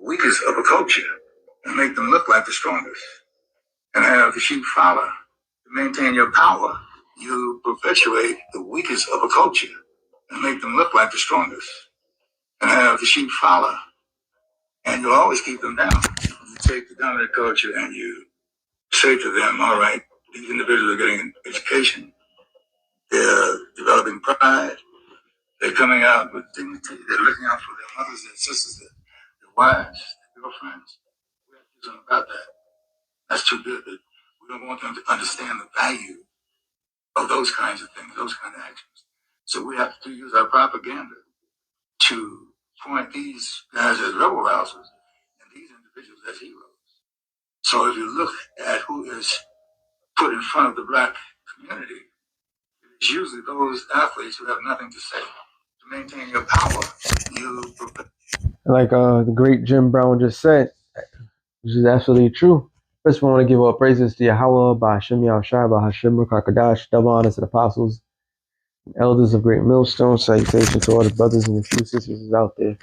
weakest of a culture and make them look like the strongest, and have the sheep follow to maintain your power. You perpetuate the weakest of a culture and make them look like the strongest, and have the sheep follow, and you'll always keep them down. You take the dominant culture and you say to them, all right, these individuals are getting an education, they're developing pride, they're coming out with dignity, they're looking out for their mothers, their sisters, their wives, their girlfriends. We have to do something about that. That's too good. We don't want them to understand the value of those kinds of things, those kind of actions. So we have to use our propaganda to point these guys as rebel rousers and these individuals as heroes. So if you look at who is put in front of the black community, it's usually those athletes who have nothing to say. To maintain your power, like the great Jim Brown just said, which is absolutely true. First, we want to give all praises to Yahweh, Ba'ashem Yahushua, Ba'ashem Rakakadash, double honors to the apostles, elders of Great Millstone. Salutation to all the brothers and the few sisters out there.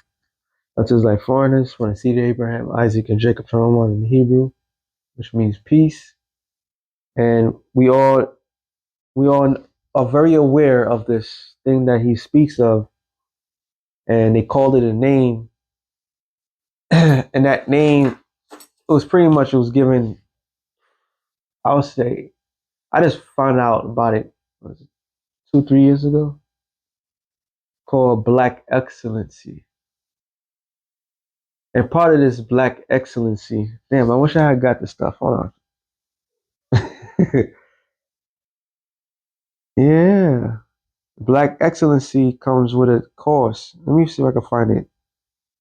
That's just like foreigners, from the seed of Abraham, Isaac, and Jacob, from one in Hebrew, which means peace. And we all are very aware of this thing that he speaks of, and they called it a name, and that name, it was given, I would say, I just found out about it, was it 2-3 years ago, called Black Excellency. And part of this Black Excellency, damn, I wish I had got the stuff. Hold on. Yeah. Black Excellency comes with a course. Let me see if I can find it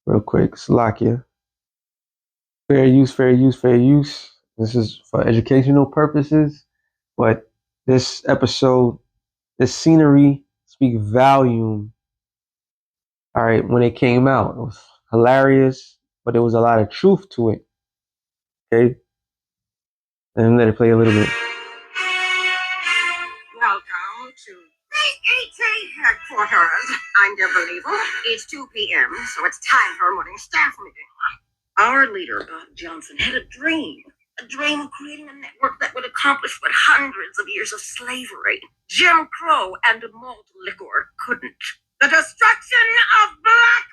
real quick. Slovakia. Fair use, fair use, fair use. This is for educational purposes, but this episode, this scenery speak volume. All right, when it came out, it was hilarious, but there was a lot of truth to it. Okay, and let it play a little bit. Welcome to BET headquarters. I'm Deborah Level. It's 2 p.m., so it's time for a morning staff meeting. Our leader, Bob Johnson, had a dream of creating a network that would accomplish what hundreds of years of slavery, Jim Crow, and malt liquor couldn't. The destruction of black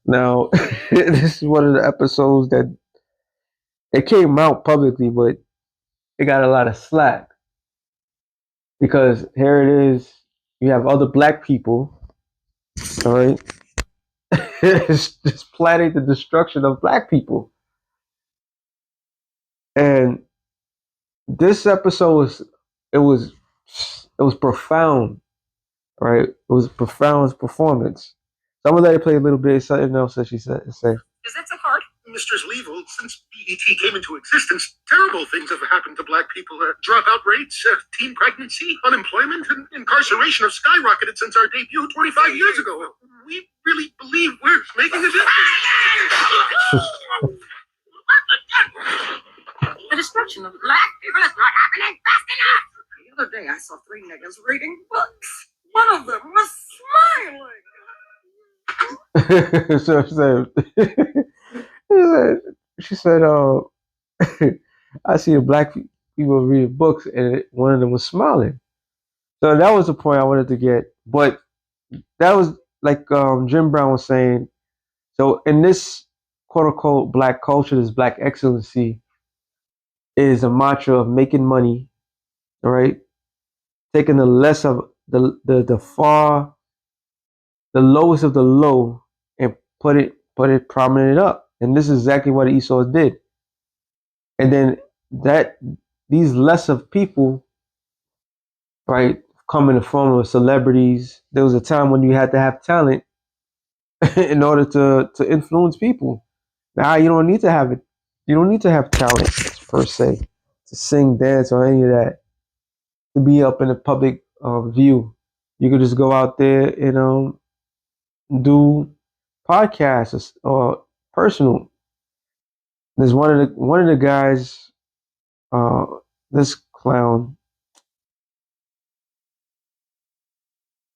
Now, people! this is one of the episodes that it came out publicly, but it got a lot of slack. Because here it is, you have other black people, all right, just planning the destruction of black people. And this episode was profound, right? It was a profound performance. So I'm gonna let it play a little bit. Something else that she said. Is that so hard? Mr. Level, since BET came into existence, terrible things have happened to black people. Dropout rates, teen pregnancy, unemployment, and incarceration have skyrocketed since our debut 25 years ago. We really believe we're making a difference. The destruction of black people is not happening fast enough. The other day I saw 3 niggas reading books. One of them was smiling. She said, I see black people reading books, and one of them was smiling. So that was the point I wanted to get. But that was like Jim Brown was saying. So in this quote unquote black culture, this black excellency is a mantra of making money, all right? Taking the less of the lowest of the low and put it prominent up. And this is exactly what Esau did. And then these less of people, right, come in the form of celebrities. There was a time when you had to have talent in order to influence people. Now you don't need to have it. You don't need to have talent per se to sing, dance, or any of that to be up in the public view. You could just go out there and do podcasts or personal. There's one of the guys, this clown.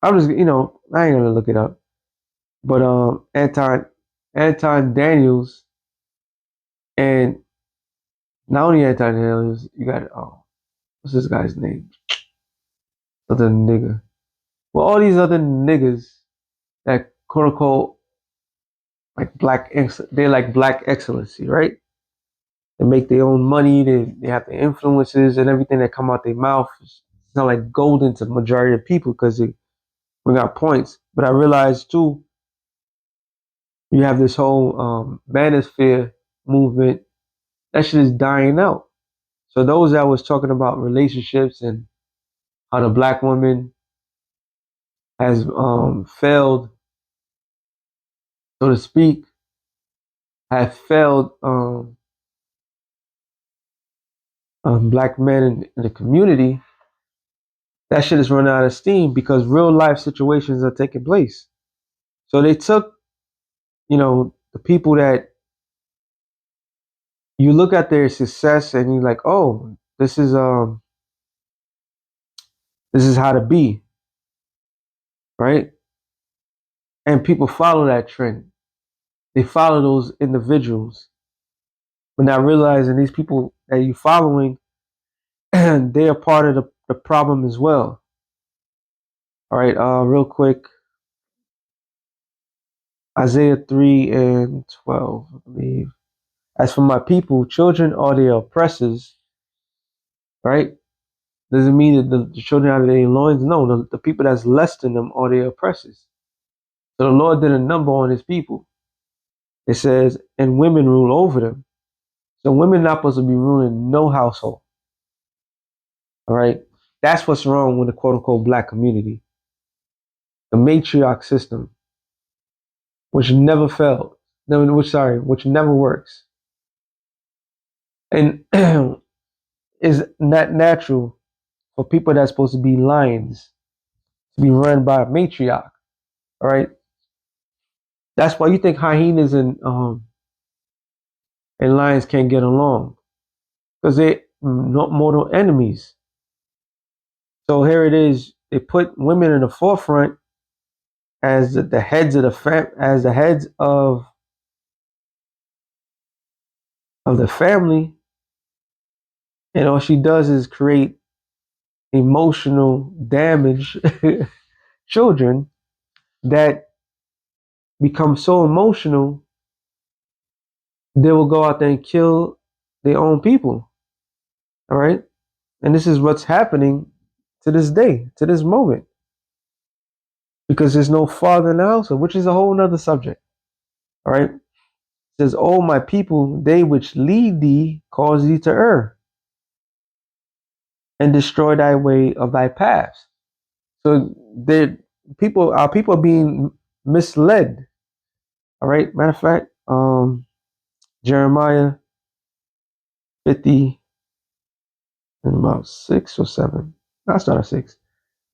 I'm just I ain't gonna look it up, but Anton Anton Daniels, and not only Anton Daniels, you got what's this guy's name? Other nigga. Well, all these other niggas that quote unquote like they're like black excellency, right? They make their own money. They have the influences and everything that come out their mouth. It's not like golden to the majority of people because they bring out points. But I realized too, you have this whole manosphere movement. That shit is dying out. So those that was talking about relationships and how the black woman has failed, so to speak, have failed black men in the community. That shit is running out of steam because real life situations are taking place. So they took, the people that you look at their success and you're like, oh, this is how to be, right? And people follow that trend. They follow those individuals, but not realizing these people that you're following, they are part of the problem as well. All right, real quick, Isaiah 3 and 12, I believe. As for my people, children are their oppressors, right? Doesn't mean that the children out of their loins. No, the people that's less than them are their oppressors. So the Lord did a number on his people. It says, and women rule over them. So women not supposed to be ruling no household. All right. That's what's wrong with the quote unquote black community. The matriarch system, which never failed. No, which never works. And is not natural for people that's supposed to be lions to be run by a matriarch. All right. That's why you think hyenas and lions can't get along because they're not mortal enemies. So here it is. They put women in the forefront as the heads of as the heads of the family, and all she does is create emotional damage children that become so emotional they will go out there and kill their own people. All right, and this is what's happening to this day, to this moment, because there's no father in the household, which is a whole nother subject. All right, it says, "Oh my people, they which lead thee cause thee to err, and destroy thy way of thy paths." So our people are being misled. All right. Matter of fact, Jeremiah 50 and about 6 or 7. That's not a 6.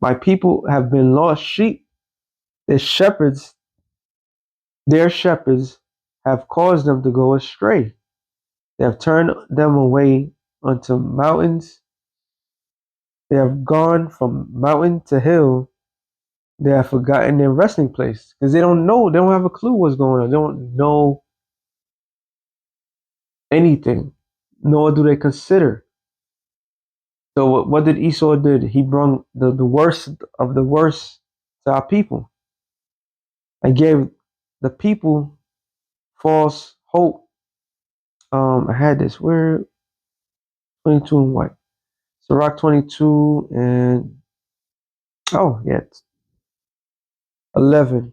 My people have been lost sheep. Their shepherds, their shepherds have caused them to go astray. They have turned them away unto mountains. They have gone from mountain to hill. They have forgotten their resting place because they don't know. They don't have a clue what's going on. They don't know anything, nor do they consider. So what did Esau did? He brought the worst of the worst to our people and gave the people false hope. I had this where 22 and what? Sirach 22 and oh yeah, 11.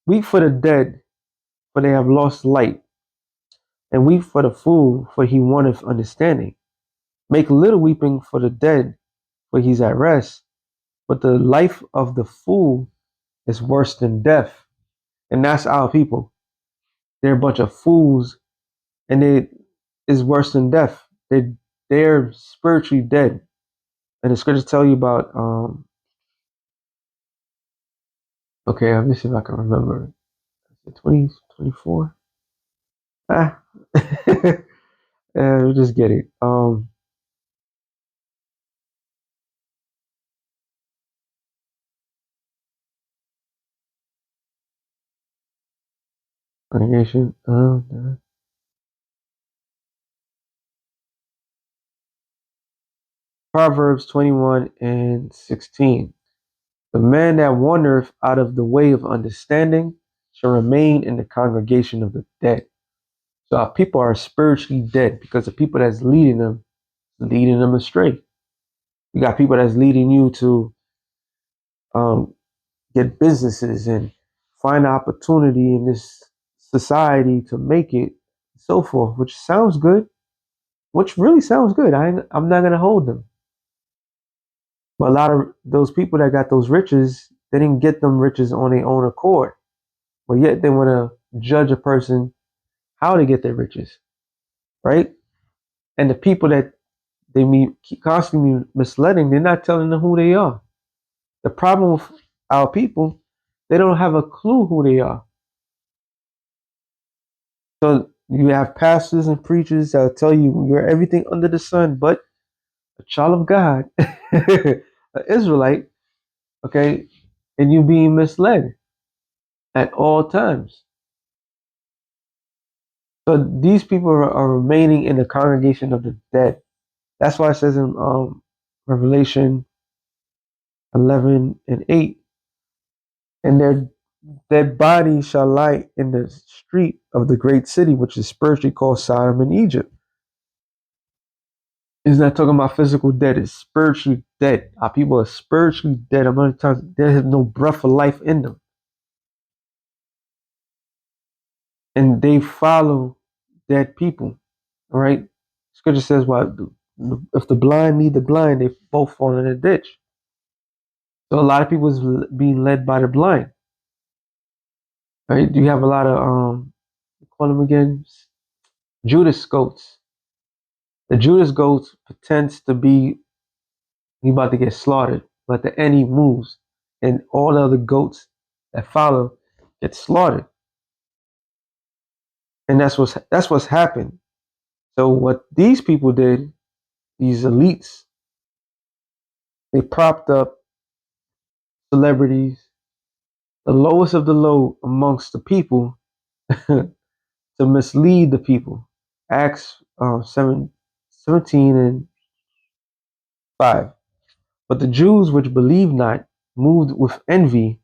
Weep for the dead, for they have lost light, and weep for the fool, for he wanteth understanding. Make little weeping for the dead, for he's at rest, but the life of the fool is worse than death. And that's our people. They're a bunch of fools, and it is worse than death. They're spiritually dead. And the scriptures tell you about okay, let me see if I can remember. 20, 24? Ah. We'll just get it. Congregation. Proverbs 21:16. The man that wandereth out of the way of understanding shall remain in the congregation of the dead. So our people are spiritually dead because the people that's leading them astray. You got people that's leading you to um, get businesses and find opportunity in this society to make it, so forth, which sounds good, which really sounds good. I'm not gonna hold them, but a lot of those people that got those riches, they didn't get them riches on their own accord, but yet they want to judge a person how to get their riches, right? And the people that they keep constantly misleading, they're not telling them who they are. The problem with our people, they don't have a clue who they are. So you have pastors and preachers that'll tell you you're everything under the sun but a child of God, an Israelite, okay, and you being misled at all times. So these people are remaining in the congregation of the dead. That's why it says in Revelation 11:8, and their dead bodies shall lie in the street of the great city, which is spiritually called Sodom and Egypt. It's not talking about physical dead, it's spiritually dead. Our people are spiritually dead. How many times they have no breath of life in them? And they follow dead people. All right. Scripture says, "Well, if the blind lead the blind, they both fall in a ditch." So a lot of people is being led by the blind. Right? You have a lot of call them again, Judas goats. The Judas goats pretends to be he about to get slaughtered, but at the end he moves, and all the other goats that follow get slaughtered, and that's what's happened. So what these people did, these elites, they propped up celebrities, the lowest of the low amongst the people, to mislead the people. Acts 17:5. But the Jews which believed not, moved with envy,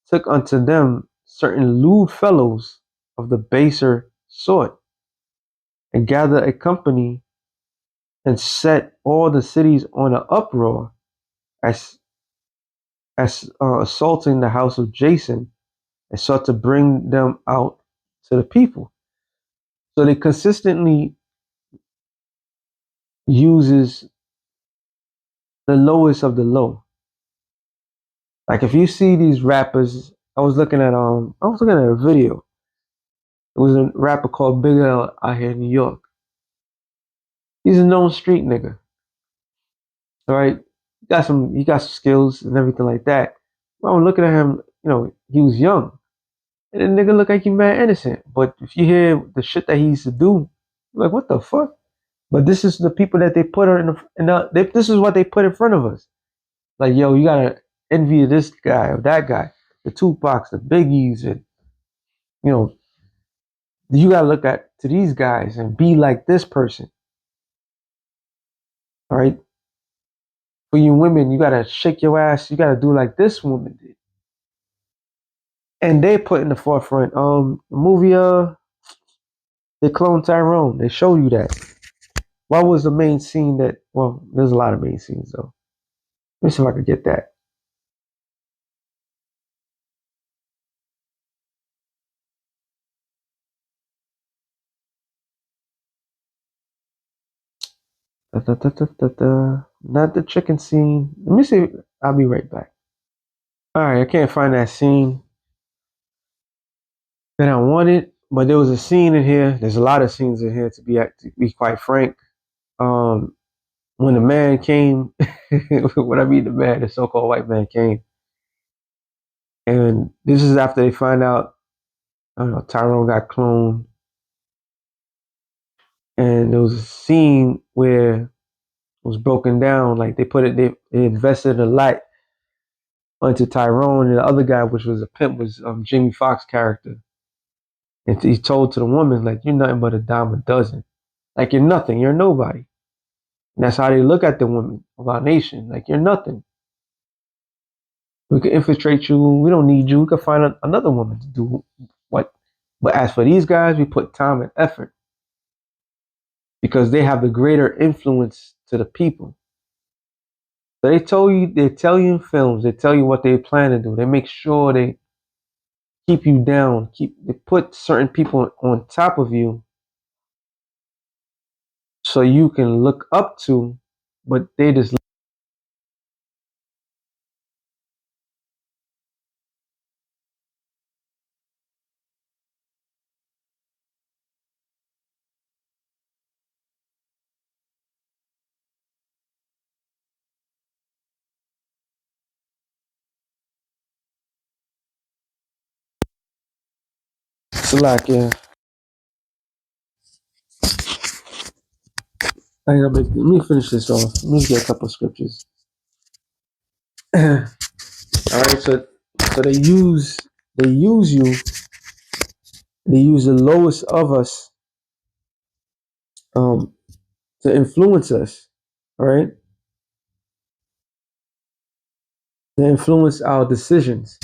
took unto them certain lewd fellows of the baser sort, and gathered a company, and set all the cities on an uproar, as assaulting the house of Jason, and sought to bring them out to the people. So they consistently uses the lowest of the low. Like if you see these rappers, I was looking at a video. It was a rapper called Big L out here in New York. He's a known street nigga. All right. He got some skills and everything like that. Well, I'm looking at him, he was young. And the nigga look like he mad innocent. But if you hear the shit that he used to do, you're like, what the fuck? But this is the people that they put this is what they put in front of us. Like, yo, you gotta envy this guy or that guy, the Tupacs, the Biggies, and you know, you gotta look at to these guys and be like this person. All right. For you women, you gotta shake your ass. You gotta do like this woman did. And they put in the forefront. The movie they cloned Tyrone. They show you that. What was the main scene that? Well, there's a lot of main scenes though. Let me see if I could get that. Da, da, da, da, da, da. Not the chicken scene. Let me see. I'll be right back. All right, I can't find that scene that I wanted, but there was a scene in here. There's a lot of scenes in here to be quite frank. Um, when the man came, when I mean the man, the so-called white man came, and this is after they find out, I don't know, Tyrone got cloned, and there was a scene where it was broken down. Like they invested a lot onto Tyrone, and the other guy, which was a pimp, was Jamie Foxx's character. And he told to the woman, like, you're nothing but a dime a dozen. Like, you're nothing. You're nobody. And that's how they look at the women of our nation. Like, you're nothing. We can infiltrate you. We don't need you. We can find another woman to do what. But as for these guys, we put time and effort because they have the greater influence to the people. So they tell you in films, they tell you what they plan to do. They make sure they keep you down, they put certain people on top of you so you can look up to, but they just slack, yeah. Let me finish this off. Let me get a couple of scriptures. All right, so they use you, they use the lowest of us um to influence us. All right, they influence our decisions.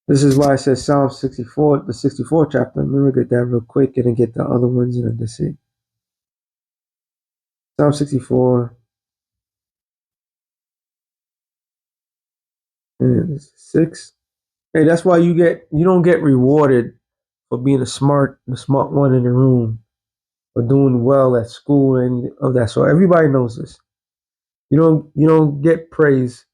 This is why I said Psalm 64, the 64th chapter. Let me get that real quick and then get the other ones and then that's it. Psalm 64 and 6. Hey, that's why you don't get rewarded for being the smart one in the room, or doing well at school and of that sort. Everybody knows this. You don't get praise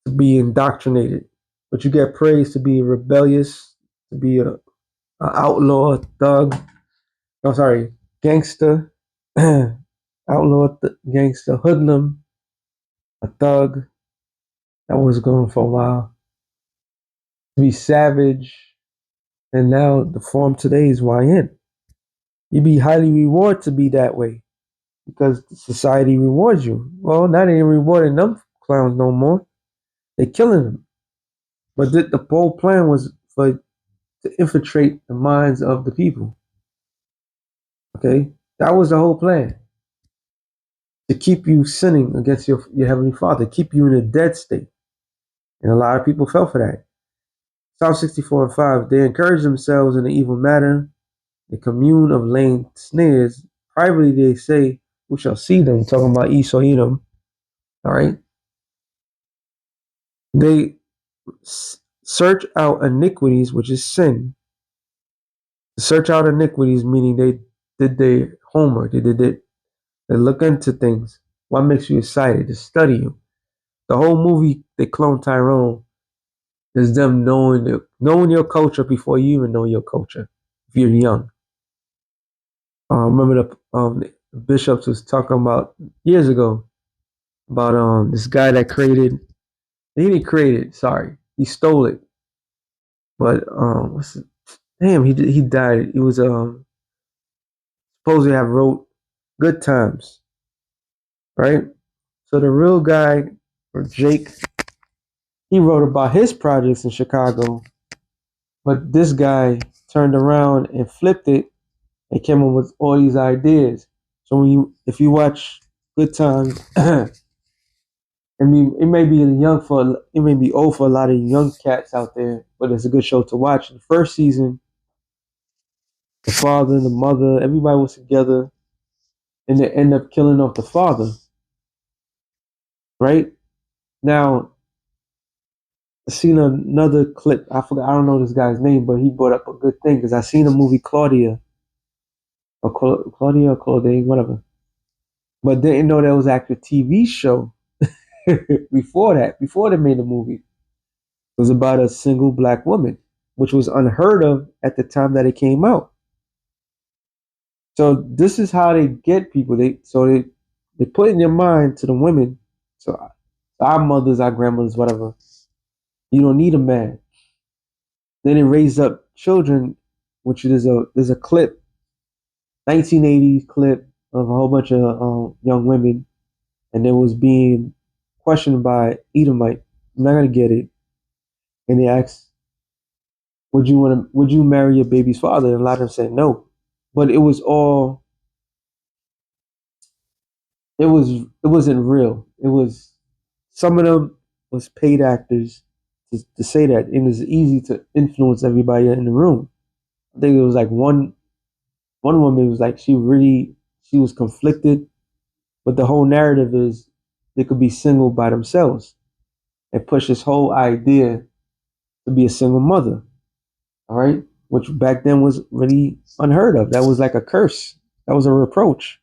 to be indoctrinated, but you get praise to be rebellious, to be a outlaw, a thug. I'm sorry, gangster, outlaw, gangster, hoodlum, a thug. That was going for a while. To be savage, and now the form today is YN. You'd be highly rewarded to be that way because society rewards you. Well, now they ain't rewarding them clowns no more. They killing them. But the whole plan was for to infiltrate the minds of the people. Okay, that was the whole plan, to keep you sinning against your heavenly Father, keep you in a dead state. And a lot of people fell for that. Psalm 64 and 5. They encourage themselves in the evil matter. They commune of laying snares. Privately they say, "Who shall see them?" Talking about Esau Edom. All right. They search out iniquities, which is sin. Search out iniquities, meaning they did their homework. They did it. They look into things. What makes you excited? To study you. The whole movie, they clone Tyrone, is them knowing your culture before you even know your culture. If you're young, remember the bishops was talking about years ago about this guy that created. He didn't create it. Sorry, he stole it. But damn, he died. He was supposed to have wrote Good Times, right? So the real guy, or Jake, he wrote about his projects in Chicago, but this guy turned around and flipped it and came up with all these ideas. So if you watch Good Times, I mean, it may be old for a lot of young cats out there, but it's a good show to watch. The first season, the father and the mother, everybody was together, and they end up killing off the father. Right now, I seen another clip. I forgot. I don't know this guy's name, but he brought up a good thing because I seen a movie Claudia or Claudia or Claudine, whatever. But didn't know that was actually a TV show before that. Before they made the movie, it was about a single black woman, which was unheard of at the time that it came out. So this is how they get people. They put in their mind to the women. So our mothers, our grandmothers, whatever. You don't need a man. Then it raised up children, which there's a clip, 1980s clip of a whole bunch of young women, and it was being questioned by Edomite. I'm not gonna get it. And they asked, would you marry your baby's father? And a lot of them said no. But it wasn't real. It was some of them was paid actors to say that. It was easy to influence everybody in the room. I think it was like one woman was like she was conflicted, but the whole narrative is they could be single by themselves and push this whole idea to be a single mother. All right, which back then was really unheard of. That was like a curse. That was a reproach.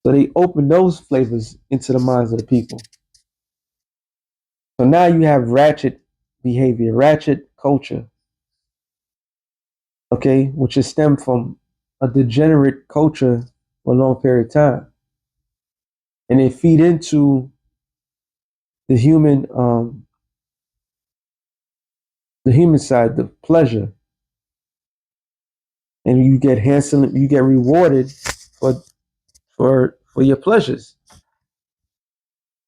So they opened those flavors into the minds of the people. So now you have ratchet behavior, ratchet culture, okay, which is stemmed from a degenerate culture for a long period of time. And they feed into the the human side, the pleasure. And you get rewarded for for your pleasures.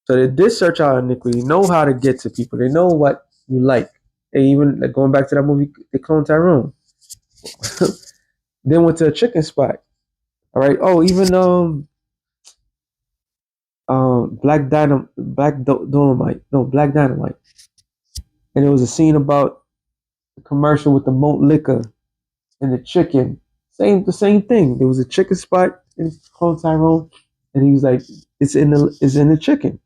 So they did search out iniquity, know how to get to people. They know what you like. They even like going back to that movie, they cloned Tyrone. Then went to a chicken spot. All right. Oh, even Dolomite. No, Black Dynamite. And there was a scene about the commercial with the malt liquor and the chicken. The same thing. There was a chicken spot in Clone Tyrone, and he was like, it's in the chicken.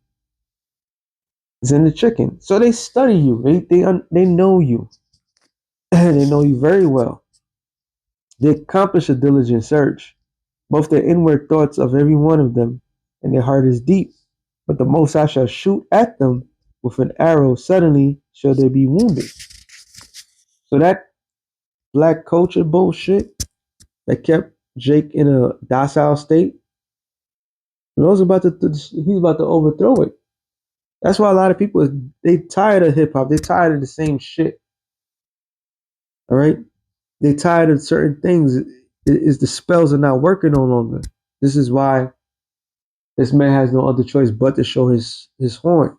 It's in the chicken. So they study you. They know you. They know you very well. They accomplish a diligent search. Both the inward thoughts of every one of them, and their heart is deep. But the Most High shall shoot at them with an arrow. Suddenly shall they be wounded. So that black culture bullshit that kept Jake in a docile state, he's about to overthrow it. That's why a lot of people they tired of hip hop. They tired of the same shit. All right, they tired of certain things. Is the spells are not working no longer. This is why this man has no other choice but to show his horn.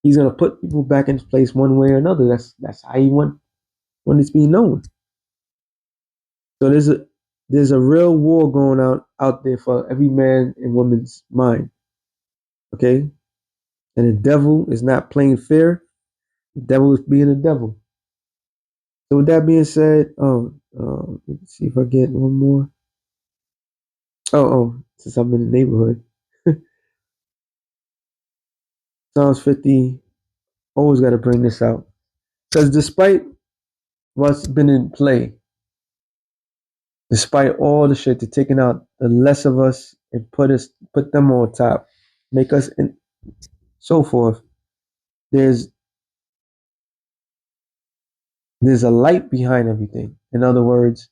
He's gonna put people back in place one way or another. That's how he want it to be known. So there's a real war going out there for every man and woman's mind. Okay, and the devil is not playing fair. The devil is being a devil. So with that being said, let's see if I get one more. Since I'm in the neighborhood, Psalms 50. Always got to bring this out because despite what's been in play, despite all the shit, they're taking out the less of us and put them on top, make us and so forth. There's there's a light behind everything. In other words,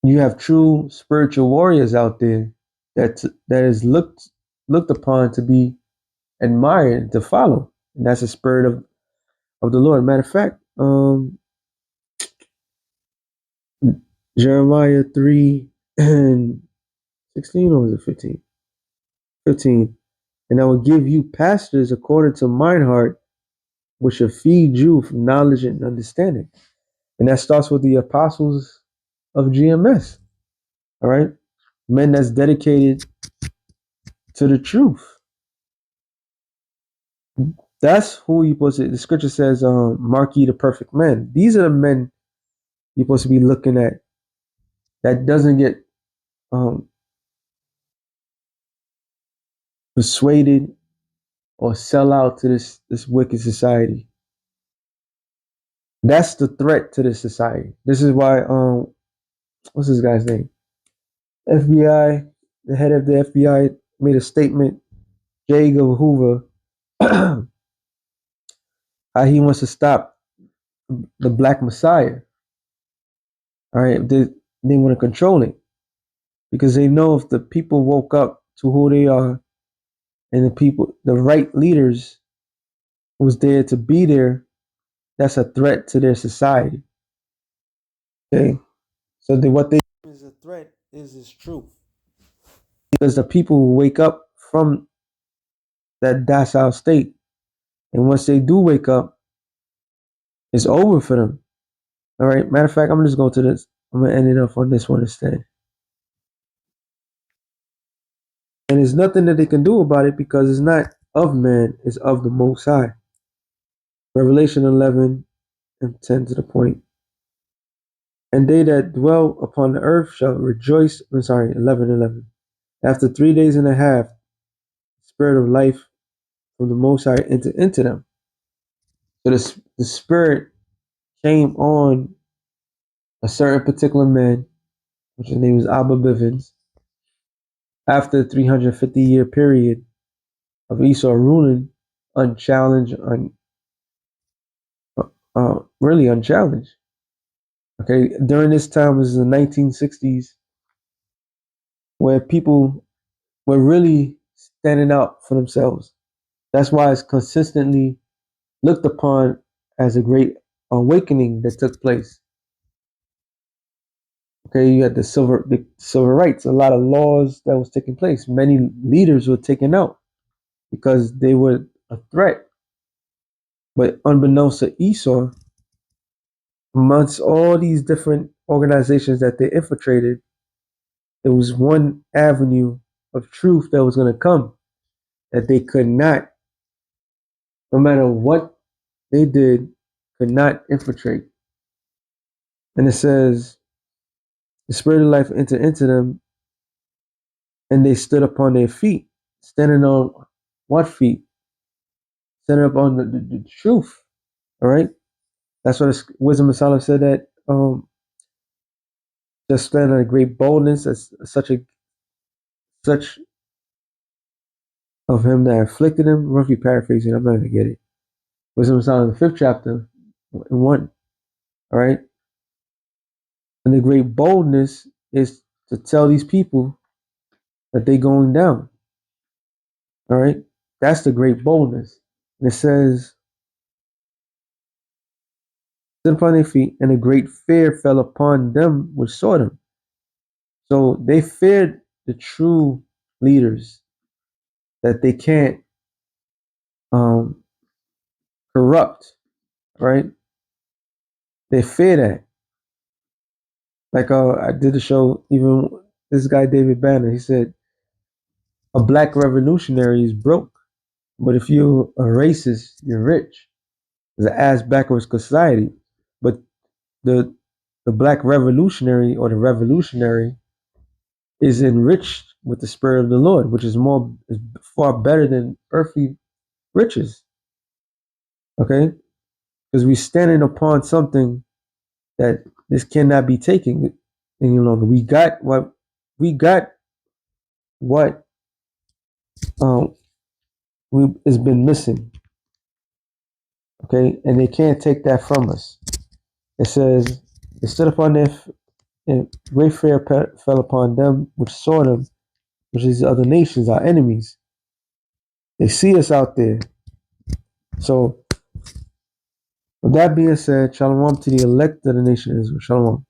you have true spiritual warriors out there that is looked upon to be admired to follow, and that's the spirit of the Lord. Matter of fact, Jeremiah 3 and 16, or was it 15? 15. And I will give you pastors according to mine heart, which shall feed you from knowledge and understanding. And that starts with the apostles of GMS. All right. Men that's dedicated to the truth. That's who you're supposed to. The scripture says, mark ye the perfect men. These are the men you're supposed to be looking at that doesn't get um, persuaded or sell out to this wicked society. That's the threat to this society. This is why what's this guy's name? FBI, the head of the FBI made a statement. J. Edgar Hoover, how he wants to stop the Black Messiah. All right, they want to control it because they know if the people woke up to who they are and the right leaders was there to be there, that's a threat to their society. Okay, so what they is a threat is true because the people will wake up from that docile state, and once they do wake up, It's over for them. All right. Matter of fact, I'm gonna just go to this. I'm gonna end it off on this one instead. And there's nothing that they can do about it because it's not of man, it's of the Most High. Revelation 11 and 10 to the point. And they that dwell upon the earth shall rejoice. I'm sorry, 11:11. After 3 days and a half, the spirit of life from the Most High entered into them. So the spirit came on a certain particular man, which his name is Abba Bivens, after a 350-year period of Esau ruling unchallenged, really unchallenged. Okay, during this time was the 1960s, where people were really standing out for themselves. That's why it's consistently looked upon as a great awakening that took place. Okay, you had the civil rights, a lot of laws that was taking place. Many leaders were taken out because they were a threat. But unbeknownst to Esau, amongst all these different organizations that they infiltrated, there was one avenue of truth that was going to come that they could not, no matter what they did, could not infiltrate. And it says, the spirit of life entered into them, and they stood upon their feet. Standing on what feet? Standing up on the truth. All right? That's what Wisdom of Solomon said, that just stand on a great boldness, as such of him that afflicted him. Roughly paraphrasing, I'm not going to get it. Wisdom of Solomon, the 5th chapter, 1. All right? And the great boldness is to tell these people that they're going down. All right? That's the great boldness. And it says, stood upon their feet, and a great fear fell upon them which saw them. So they feared the true leaders that they can't corrupt, right? They fear that. Like I did a show, even this guy David Banner, he said a black revolutionary is broke, but if you're a racist, you're rich. It's an ass backwards society. But the the black revolutionary or the revolutionary is enriched with the spirit of the Lord, which is far better than earthly riches. Okay? Because we're standing upon something that this cannot be taken any longer. We got what um has been missing. Okay, and they can't take that from us. It says, they stood upon their and great fear fell upon them which saw them, which is the other nations, our enemies. They see us out there. So with that being said, shalom to the elect of the nation of Israel. Shalom.